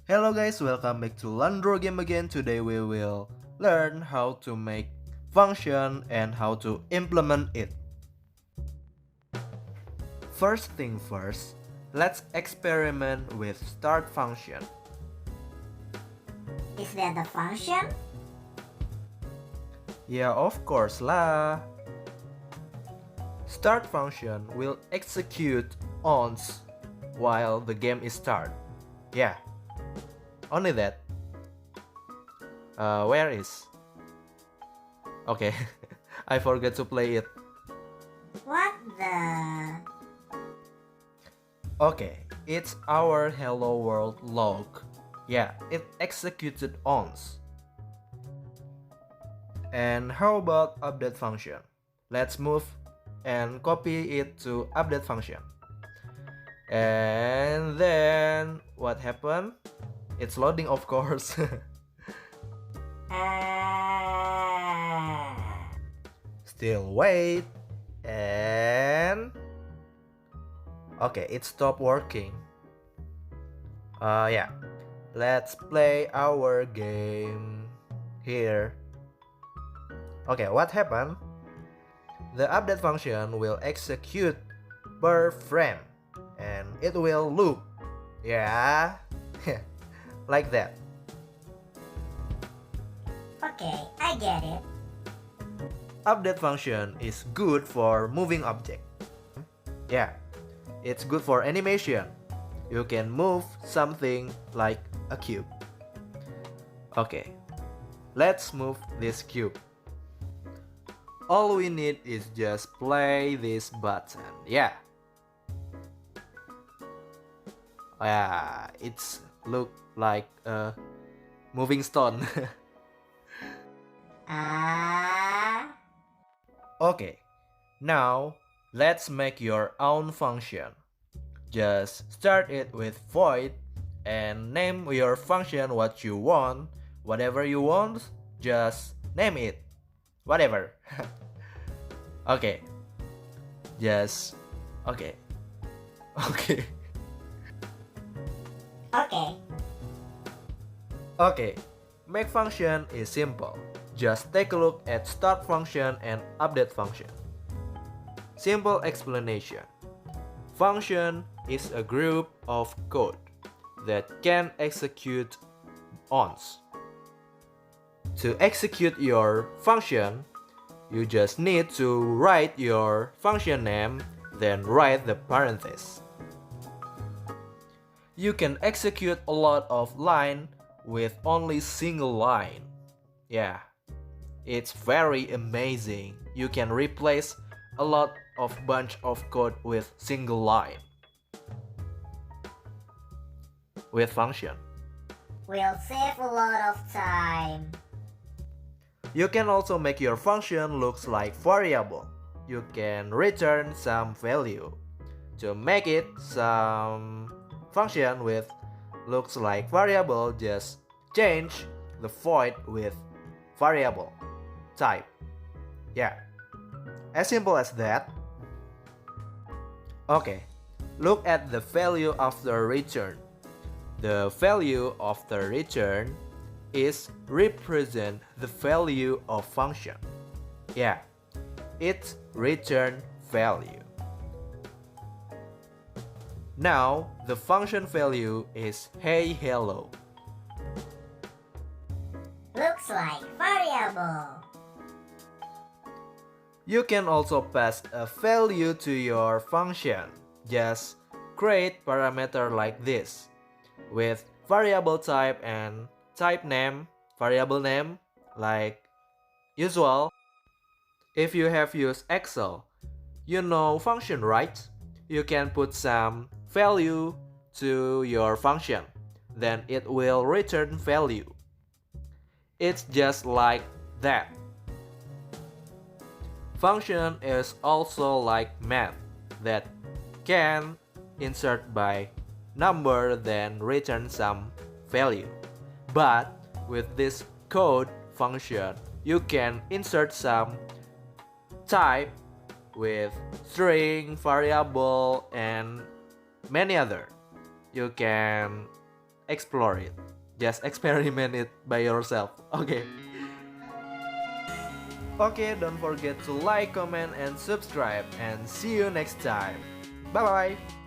Hello guys, welcome back to Landro Game again. Today we will learn how to make function and how to implement it. First thing first, let's experiment with start function. Is that the function? Yeah, of course lah. Start function will execute once while the game is start. Yeah, only that. Where is? Okay, I forgot to play it. What the? Okay, it's our hello world log. Yeah, it executed once. And how about update function? Let's move and copy it to update function. And then what happened? It's loading, of course. Still wait. And okay, it stopped working. Yeah, let's play our game here. Okay, what happened? The update function will execute per frame and it will loop. Yeah, like that. Okay, I get it. Update function is good for moving object. Yeah, it's good for animation. You can move something like a cube. Okay, let's move this cube. All we need is just play this button. Yeah. Yeah, it's look like a moving stone. Okay, now let's make your own function. Just start it with void and name your function what you want. Whatever you want, just name it. Whatever. Okay. Just okay. Okay. Okay. Okay. Make function is simple. Just take a look at start function and update function. Simple explanation. Function is a group of code that can execute once. To execute your function, you just need to write your function name, then write the parentheses. You can execute a lot of line with only single line. Yeah, it's very amazing. You can replace a lot of bunch of code with single line. With function. We'll save a lot of time. You can also make your function looks like variable. You can return some value. To make it some function with looks like variable, just change the void with variable type. Yeah, as simple as that. Okay, look at the value after return. The value after return is represent the value of function. Yeah, it's return value. Now the function value is hey hello. Looks like variable. You can also pass a value to your function. Just create parameter like this with variable type and type name, variable name like usual. If you have used Excel, you know function, right? You can put some value to your function, then it will return value. It's just like that. Function is also like math that can insert by number then return some value. But with this code function, you can insert some type with string, variable, and many other. You can explore it. Just experiment it by yourself. Okay. Okay, don't forget to like, comment, and subscribe. And see you next time. Bye bye.